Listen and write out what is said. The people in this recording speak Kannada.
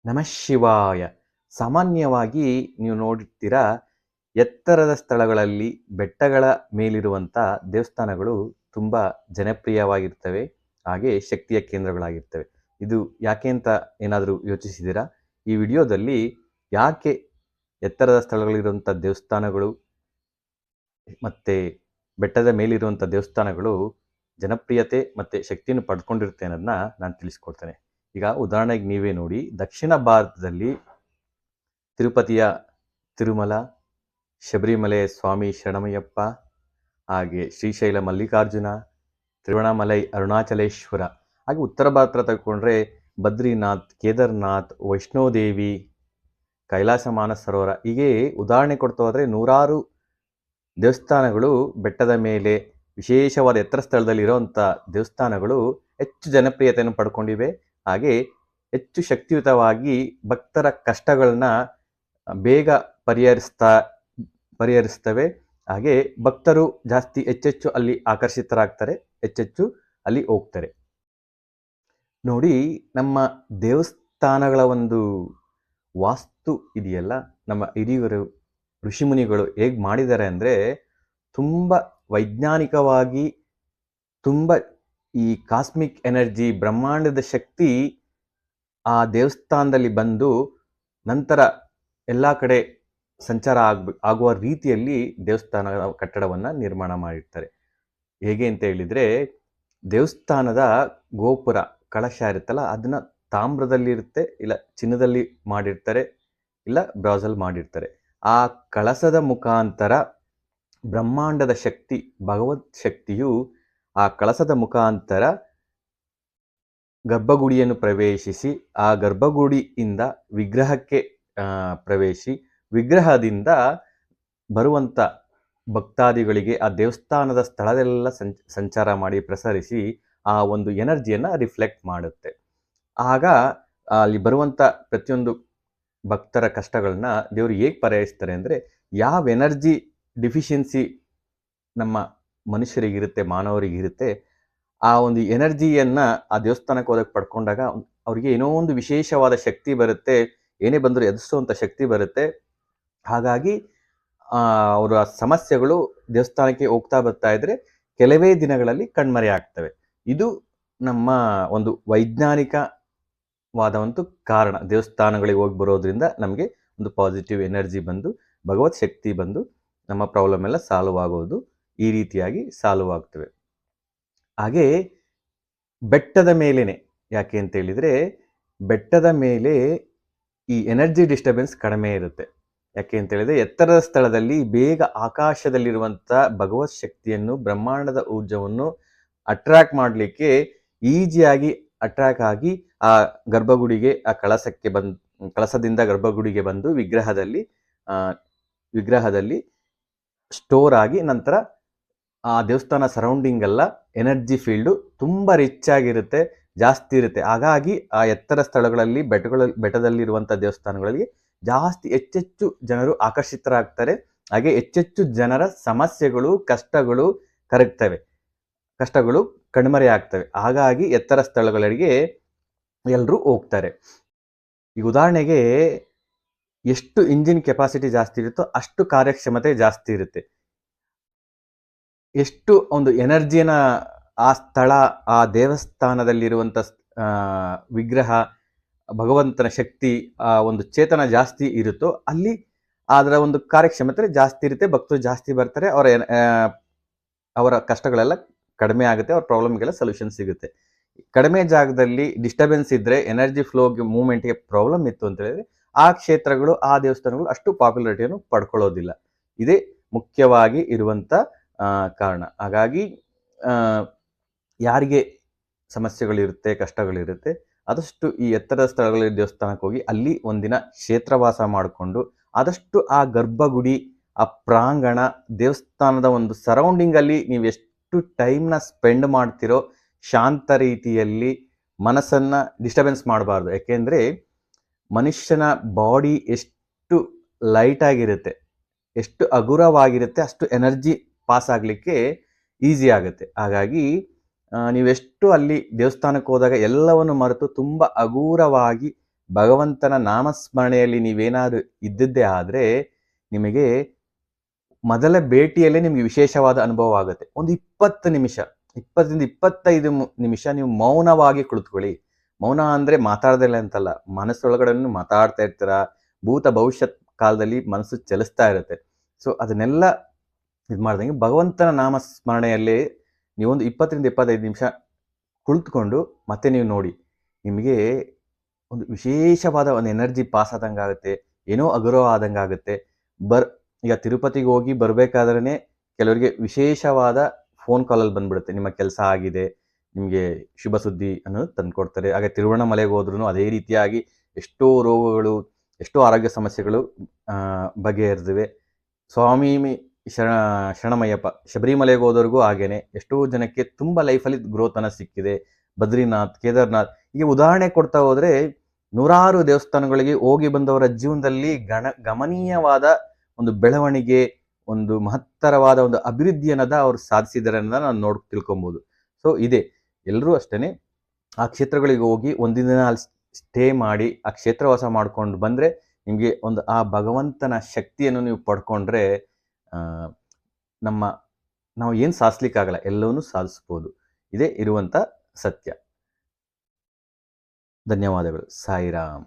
ನಮಃ ಶಿವಾಯ. ಸಾಮಾನ್ಯವಾಗಿ ನೀವು ನೋಡಿರ್ತೀರಾ, ಎತ್ತರದ ಸ್ಥಳಗಳಲ್ಲಿ ಬೆಟ್ಟಗಳ ಮೇಲಿರುವಂಥ ದೇವಸ್ಥಾನಗಳು ತುಂಬ ಜನಪ್ರಿಯವಾಗಿರ್ತವೆ, ಹಾಗೆ ಶಕ್ತಿಯ ಕೇಂದ್ರಗಳಾಗಿರ್ತವೆ. ಇದು ಯಾಕೆ ಅಂತ ಏನಾದರೂ ಯೋಚಿಸಿದ್ದೀರಾ? ಈ ವಿಡಿಯೋದಲ್ಲಿ ಯಾಕೆ ಎತ್ತರದ ಸ್ಥಳಗಳಿರುವಂಥ ದೇವಸ್ಥಾನಗಳು ಮತ್ತು ಬೆಟ್ಟದ ಮೇಲಿರುವಂಥ ದೇವಸ್ಥಾನಗಳು ಜನಪ್ರಿಯತೆ ಮತ್ತು ಶಕ್ತಿಯನ್ನು ಪಡ್ಕೊಂಡಿರುತ್ತೆ ಅನ್ನೋದನ್ನ ನಾನು ತಿಳಿಸ್ಕೊಡ್ತೇನೆ. ಈಗ ಉದಾಹರಣೆಗೆ ನೀವೇ ನೋಡಿ, ದಕ್ಷಿಣ ಭಾರತದಲ್ಲಿ ತಿರುಪತಿಯ ತಿರುಮಲ, ಶಬರಿಮಲೆ ಸ್ವಾಮಿ ಶರಣಮಯ್ಯಪ್ಪ, ಹಾಗೆ ಶ್ರೀಶೈಲ ಮಲ್ಲಿಕಾರ್ಜುನ, ತಿರುವಣ್ಣಾಮಲೈ ಅರುಣಾಚಲೇಶ್ವರ, ಹಾಗೆ ಉತ್ತರ ಭಾರತ ತಗೊಂಡ್ರೆ ಬದ್ರಿನಾಥ್, ಕೇದಾರ್ನಾಥ್, ವೈಷ್ಣೋದೇವಿ, ಕೈಲಾಸ ಮಾನಸರೋವರ, ಹೀಗೆ ಉದಾಹರಣೆ ಕೊಡ್ತಾ ಹೋದರೆ ನೂರಾರು ದೇವಸ್ಥಾನಗಳು ಬೆಟ್ಟದ ಮೇಲೆ ವಿಶೇಷವಾದ ಎತ್ತರ ಸ್ಥಳದಲ್ಲಿ ಇರೋವಂಥ ದೇವಸ್ಥಾನಗಳು ಹೆಚ್ಚು ಜನಪ್ರಿಯತೆಯನ್ನು ಪಡ್ಕೊಂಡಿವೆ. ಹಾಗೆ ಹೆಚ್ಚು ಶಕ್ತಿಯುತವಾಗಿ ಭಕ್ತರ ಕಷ್ಟಗಳನ್ನ ಬೇಗ ಪರಿಹರಿಸ್ತವೆ. ಹಾಗೆ ಭಕ್ತರು ಜಾಸ್ತಿ ಹೆಚ್ಚೆಚ್ಚು ಅಲ್ಲಿ ಆಕರ್ಷಿತರಾಗ್ತಾರೆ, ಹೆಚ್ಚೆಚ್ಚು ಅಲ್ಲಿ ಹೋಗ್ತಾರೆ. ನೋಡಿ, ನಮ್ಮ ದೇವಸ್ಥಾನಗಳ ಒಂದು ವಾಸ್ತು ಇದೆಯಲ್ಲ, ನಮ್ಮ ಹಿರಿಯರು ಋಷಿಮುನಿಗಳು ಹೇಗೆ ಮಾಡಿದ್ದಾರೆ ಅಂದರೆ, ತುಂಬ ವೈಜ್ಞಾನಿಕವಾಗಿ, ತುಂಬ ಈ ಕಾಸ್ಮಿಕ್ ಎನರ್ಜಿ, ಬ್ರಹ್ಮಾಂಡದ ಶಕ್ತಿ ಆ ದೇವಸ್ಥಾನದಲ್ಲಿ ಬಂದು ನಂತರ ಎಲ್ಲ ಕಡೆ ಸಂಚಾರ ಆಗುವ ರೀತಿಯಲ್ಲಿ ದೇವಸ್ಥಾನ ಕಟ್ಟಡವನ್ನು ನಿರ್ಮಾಣ ಮಾಡಿರ್ತಾರೆ. ಹೇಗೆ ಅಂತ ಹೇಳಿದರೆ, ದೇವಸ್ಥಾನದ ಗೋಪುರ ಕಳಶ ಇರುತ್ತಲ್ಲ, ಅದನ್ನು ತಾಮ್ರದಲ್ಲಿರುತ್ತೆ, ಇಲ್ಲ ಚಿನ್ನದಲ್ಲಿ ಮಾಡಿರ್ತಾರೆ, ಇಲ್ಲ ಬ್ರಾಸಲ್ಲಿ ಮಾಡಿರ್ತಾರೆ. ಆ ಕಳಸದ ಮುಖಾಂತರ ಬ್ರಹ್ಮಾಂಡದ ಶಕ್ತಿ, ಭಗವತ್ ಶಕ್ತಿಯು ಆ ಕಳಸದ ಮುಖಾಂತರ ಗರ್ಭಗುಡಿಯನ್ನು ಪ್ರವೇಶಿಸಿ, ಆ ಗರ್ಭಗುಡಿಯಿಂದ ವಿಗ್ರಹಕ್ಕೆ ಪ್ರವೇಶಿಸಿ, ವಿಗ್ರಹದಿಂದ ಬರುವಂಥ ಭಕ್ತಾದಿಗಳಿಗೆ ಆ ದೇವಸ್ಥಾನದ ಸ್ಥಳದೆಲ್ಲ ಸಂಚಾರ ಮಾಡಿ ಪ್ರಸರಿಸಿ ಆ ಒಂದು ಎನರ್ಜಿಯನ್ನು ರಿಫ್ಲೆಕ್ಟ್ ಮಾಡುತ್ತೆ. ಆಗ ಅಲ್ಲಿ ಬರುವಂಥ ಪ್ರತಿಯೊಂದು ಭಕ್ತರ ಕಷ್ಟಗಳನ್ನ ದೇವರು ಹೇಗೆ ಪರಿಹರಿಸ್ತಾರೆ ಅಂದರೆ, ಯಾವ ಎನರ್ಜಿ ಡಿಫಿಷಿಯನ್ಸಿ ನಮ್ಮ ಮನುಷ್ಯರಿಗಿರುತ್ತೆ, ಮಾನವರಿಗಿರುತ್ತೆ, ಆ ಒಂದು ಎನರ್ಜಿಯನ್ನು ಆ ದೇವಸ್ಥಾನಕ್ಕೆ ಹೋದಾಗ ಪಡ್ಕೊಂಡಾಗ ಅವರಿಗೆ ಏನೋ ಒಂದು ವಿಶೇಷವಾದ ಶಕ್ತಿ ಬರುತ್ತೆ, ಏನೇ ಬಂದರೂ ಎದುರಿಸುವಂಥ ಶಕ್ತಿ ಬರುತ್ತೆ. ಹಾಗಾಗಿ ಅವರ ಸಮಸ್ಯೆಗಳು ದೇವಸ್ಥಾನಕ್ಕೆ ಹೋಗ್ತಾ ಬರ್ತಾ ಇದ್ರೆ ಕೆಲವೇ ದಿನಗಳಲ್ಲಿ ಕಣ್ಮರೆ ಆಗ್ತವೆ. ಇದು ನಮ್ಮ ಒಂದು ವೈಜ್ಞಾನಿಕವಾದ ಒಂದು ಕಾರಣ. ದೇವಸ್ಥಾನಗಳಿಗೆ ಹೋಗಿ ಬರೋದ್ರಿಂದ ನಮಗೆ ಒಂದು ಪಾಸಿಟಿವ್ ಎನರ್ಜಿ ಬಂದು, ಭಗವತ್ ಶಕ್ತಿ ಬಂದು ನಮ್ಮ ಪ್ರಾಬ್ಲಮ್ ಎಲ್ಲ ಸಾಲ್ವ್ ಆಗೋದು ಈ ರೀತಿಯಾಗಿ ಸಾಲ್ವ್ ಆಗ್ತವೆ. ಹಾಗೆ ಬೆಟ್ಟದ ಮೇಲೇನೆ, ಯಾಕೆ ಅಂತ ಹೇಳಿದರೆ, ಬೆಟ್ಟದ ಮೇಲೆ ಈ ಎನರ್ಜಿ ಡಿಸ್ಟರ್ಬೆನ್ಸ್ ಕಡಿಮೆ ಇರುತ್ತೆ. ಯಾಕೆ ಅಂತ ಹೇಳಿದರೆ, ಎತ್ತರದ ಸ್ಥಳದಲ್ಲಿ ಬೇಗ ಆಕಾಶದಲ್ಲಿರುವಂಥ ಭಗವತ್ ಶಕ್ತಿಯನ್ನು, ಬ್ರಹ್ಮಾಂಡದ ಊರ್ಜವನ್ನು ಅಟ್ರಾಕ್ಟ್ ಮಾಡಲಿಕ್ಕೆ ಈಸಿಯಾಗಿ ಅಟ್ರಾಕ್ಟ್ ಆಗಿ ಆ ಗರ್ಭಗುಡಿಗೆ, ಆ ಕಳಸದಿಂದ ಗರ್ಭಗುಡಿಗೆ ಬಂದು ವಿಗ್ರಹದಲ್ಲಿ ಸ್ಟೋರ್ ಆಗಿ ನಂತರ ಆ ದೇವಸ್ಥಾನ ಸರೌಂಡಿಂಗ್ ಎಲ್ಲ ಎನರ್ಜಿ ಫೀಲ್ಡು ತುಂಬ ರಿಚ್ ಆಗಿರುತ್ತೆ, ಜಾಸ್ತಿ ಇರುತ್ತೆ. ಹಾಗಾಗಿ ಆ ಎತ್ತರ ಸ್ಥಳಗಳಲ್ಲಿ, ಬೆಟ್ಟದಲ್ಲಿರುವಂಥ ದೇವಸ್ಥಾನಗಳಲ್ಲಿ ಜಾಸ್ತಿ ಹೆಚ್ಚೆಚ್ಚು ಜನರು ಆಕರ್ಷಿತರಾಗ್ತಾರೆ. ಹಾಗೆ ಹೆಚ್ಚೆಚ್ಚು ಜನರ ಸಮಸ್ಯೆಗಳು, ಕಷ್ಟಗಳು ಕರಗ್ತವೆ, ಕಷ್ಟಗಳು ಕಣ್ಮರೆ ಆಗ್ತವೆ. ಹಾಗಾಗಿ ಎತ್ತರ ಸ್ಥಳಗಳಿಗೆ ಎಲ್ಲರೂ ಹೋಗ್ತಾರೆ. ಈಗ ಉದಾಹರಣೆಗೆ, ಎಷ್ಟು ಇಂಜಿನ್ ಕೆಪಾಸಿಟಿ ಜಾಸ್ತಿ ಇರುತ್ತೋ ಅಷ್ಟು ಕಾರ್ಯಕ್ಷಮತೆ ಜಾಸ್ತಿ ಇರುತ್ತೆ. ಎಷ್ಟು ಒಂದು ಎನರ್ಜಿನ ಆ ಸ್ಥಳ, ಆ ದೇವಸ್ಥಾನದಲ್ಲಿರುವಂಥ ವಿಗ್ರಹ, ಭಗವಂತನ ಶಕ್ತಿ, ಆ ಒಂದು ಚೇತನ ಜಾಸ್ತಿ ಇರುತ್ತೋ ಅಲ್ಲಿ ಅದರ ಒಂದು ಕಾರ್ಯಕ್ಷಮತೆ ಜಾಸ್ತಿ ಇರುತ್ತೆ, ಭಕ್ತರು ಜಾಸ್ತಿ ಬರ್ತಾರೆ, ಅವರ ಕಷ್ಟಗಳೆಲ್ಲ ಕಡಿಮೆ ಆಗುತ್ತೆ, ಅವ್ರ ಪ್ರಾಬ್ಲಮ್ಗೆಲ್ಲ ಸೊಲ್ಯೂಷನ್ ಸಿಗುತ್ತೆ. ಕಡಿಮೆ ಜಾಗದಲ್ಲಿ ಡಿಸ್ಟರ್ಬೆನ್ಸ್ ಇದ್ದರೆ, ಎನರ್ಜಿ ಫ್ಲೋಗೆ, ಮೂವ್ಮೆಂಟ್ಗೆ ಪ್ರಾಬ್ಲಮ್ ಇತ್ತು ಅಂತ ಹೇಳಿದ್ರೆ ಆ ಕ್ಷೇತ್ರಗಳು, ಆ ದೇವಸ್ಥಾನಗಳು ಅಷ್ಟು ಪಾಪ್ಯುಲಾರಿಟಿಯನ್ನು ಪಡ್ಕೊಳ್ಳೋದಿಲ್ಲ. ಇದೇ ಮುಖ್ಯವಾಗಿ ಇರುವಂಥ ಕಾರಣ. ಹಾಗಾಗಿ ಯಾರಿಗೆ ಸಮಸ್ಯೆಗಳಿರುತ್ತೆ, ಕಷ್ಟಗಳಿರುತ್ತೆ, ಆದಷ್ಟು ಈ ಎತ್ತರದ ಸ್ಥಳಗಳಲ್ಲಿ ದೇವಸ್ಥಾನಕ್ಕೆ ಹೋಗಿ ಅಲ್ಲಿ ಒಂದಿನ ಕ್ಷೇತ್ರವಾಸ ಮಾಡಿಕೊಂಡು ಆದಷ್ಟು ಆ ಗರ್ಭಗುಡಿ, ಆ ಪ್ರಾಂಗಣ, ದೇವಸ್ಥಾನದ ಒಂದು ಸರೌಂಡಿಂಗಲ್ಲಿ ನೀವು ಎಷ್ಟು ಟೈಮ್ನ ಸ್ಪೆಂಡ್ ಮಾಡ್ತಿರೋ ಶಾಂತ ರೀತಿಯಲ್ಲಿ, ಮನಸ್ಸನ್ನು ಡಿಸ್ಟರ್ಬೆನ್ಸ್ ಮಾಡಬಾರ್ದು. ಯಾಕೆಂದರೆ ಮನುಷ್ಯನ ಬಾಡಿ ಎಷ್ಟು ಲೈಟ್ ಆಗಿರುತ್ತೆ, ಎಷ್ಟು ಹಗುರವಾಗಿರುತ್ತೆ, ಅಷ್ಟು ಎನರ್ಜಿ ಪಾಸ್ ಆಗಲಿಕ್ಕೆ ಈಸಿ ಆಗುತ್ತೆ. ಹಾಗಾಗಿ ನೀವೆಷ್ಟು ಅಲ್ಲಿ ದೇವಸ್ಥಾನಕ್ಕೆ ಹೋದಾಗ ಎಲ್ಲವನ್ನು ಮರೆತು ತುಂಬ ಹಗುರವಾಗಿ ಭಗವಂತನ ನಾಮಸ್ಮರಣೆಯಲ್ಲಿ ನೀವೇನಾದ್ರು ಇದ್ದಿದ್ದೇ ಆದರೆ ನಿಮಗೆ ಮೊದಲ ಭೇಟಿಯಲ್ಲೇ ನಿಮಗೆ ವಿಶೇಷವಾದ ಅನುಭವ ಆಗುತ್ತೆ. ಒಂದು 20 ನಿಮಿಷ, 20ರಿಂದ 25 ನಿಮಿಷ ನೀವು ಮೌನವಾಗಿ ಕುಳಿತುಕೊಳ್ಳಿ. ಮೌನ ಅಂದರೆ ಮಾತಾಡೋದಿಲ್ಲ ಅಂತಲ್ಲ, ಮನಸ್ಸೊಳಗಡೆನೂ ಮಾತಾಡ್ತಾ ಇರ್ತೀರ. ಭೂತ ಭವಿಷ್ಯತ್ ಕಾಲದಲ್ಲಿ ಮನಸ್ಸು ಚಲಿಸ್ತಾ ಇರುತ್ತೆ. ಸೊ ಅದನ್ನೆಲ್ಲ ಇದು ಮಾಡ್ದಂಗೆ ಭಗವಂತನ ನಾಮಸ್ಮರಣೆಯಲ್ಲೇ ನೀವೊಂದು 20ರಿಂದ 25 ನಿಮಿಷ ಕುಳಿತುಕೊಂಡು ಮತ್ತೆ ನೀವು ನೋಡಿ, ನಿಮಗೆ ಒಂದು ವಿಶೇಷವಾದ ಒಂದು ಎನರ್ಜಿ ಪಾಸ್ ಆದಂಗೆ ಆಗುತ್ತೆ, ಏನೋ ಅಗೌರವ ಆದಂಗೆ ಆಗುತ್ತೆ. ಈಗ ತಿರುಪತಿಗೆ ಹೋಗಿ ಬರಬೇಕಾದ್ರೇ ಕೆಲವರಿಗೆ ವಿಶೇಷವಾದ ಫೋನ್ ಕಾಲಲ್ಲಿ ಬಂದ್ಬಿಡುತ್ತೆ, ನಿಮ್ಮ ಕೆಲಸ ಆಗಿದೆ, ನಿಮಗೆ ಶುಭ ಸುದ್ದಿ ಅನ್ನೋದು ತಂದುಕೊಡ್ತಾರೆ. ಹಾಗೆ ತಿರುವಣ್ಣಾಮಲೆಗೆ ಹೋದ್ರೂ ಅದೇ ರೀತಿಯಾಗಿ ಎಷ್ಟೋ ರೋಗಗಳು, ಎಷ್ಟೋ ಆರೋಗ್ಯ ಸಮಸ್ಯೆಗಳು ಬಗೆಹರಿದಿವೆ. ಸ್ವಾಮಿ ಶರಣಮಯ್ಯಪ್ಪ ಶಬರಿಮಲೆಗೆ ಹೋದವ್ರಿಗೂ ಹಾಗೇನೆ ಎಷ್ಟೋ ಜನಕ್ಕೆ ತುಂಬ ಲೈಫಲ್ಲಿ ಗ್ರೋತ್ ಅನ್ನೋ ಸಿಕ್ಕಿದೆ. ಬದ್ರಿನಾಥ್, ಕೇದಾರ್ನಾಥ್, ಹೀಗೆ ಉದಾಹರಣೆ ಕೊಡ್ತಾ ಹೋದರೆ ನೂರಾರು ದೇವಸ್ಥಾನಗಳಿಗೆ ಹೋಗಿ ಬಂದವರ ಜೀವನದಲ್ಲಿ ಗಮನೀಯವಾದ ಒಂದು ಬೆಳವಣಿಗೆ, ಒಂದು ಮಹತ್ತರವಾದ ಒಂದು ಅಭಿವೃದ್ಧಿ ಅನ್ನೋದ ಅವ್ರು ಸಾಧಿಸಿದ್ದಾರೆ ಅನ್ನೋದನ್ನ ನಾನು ತಿಳ್ಕೊಬೋದು. ಸೊ ಇದೆ, ಎಲ್ಲರೂ ಅಷ್ಟೇ ಆ ಕ್ಷೇತ್ರಗಳಿಗೆ ಹೋಗಿ ಒಂದಿನ ಅಲ್ಲಿ ಸ್ಟೇ ಮಾಡಿ ಆ ಕ್ಷೇತ್ರವಾಸ ಮಾಡ್ಕೊಂಡು ಬಂದರೆ ನಿಮಗೆ ಒಂದು ಆ ಭಗವಂತನ ಶಕ್ತಿಯನ್ನು ನೀವು ಪಡ್ಕೊಂಡ್ರೆ ನಾವು ಏನು ಸಾಧಿಸ್ಲಿಕ್ಕಾಗಲ್ಲ, ಎಲ್ಲವನ್ನೂ ಸಾಧಿಸ್ಬೋದು. ಇದೇ ಇರುವಂಥ ಸತ್ಯ. ಧನ್ಯವಾದಗಳು. ಸಾಯಿರಾಮ್.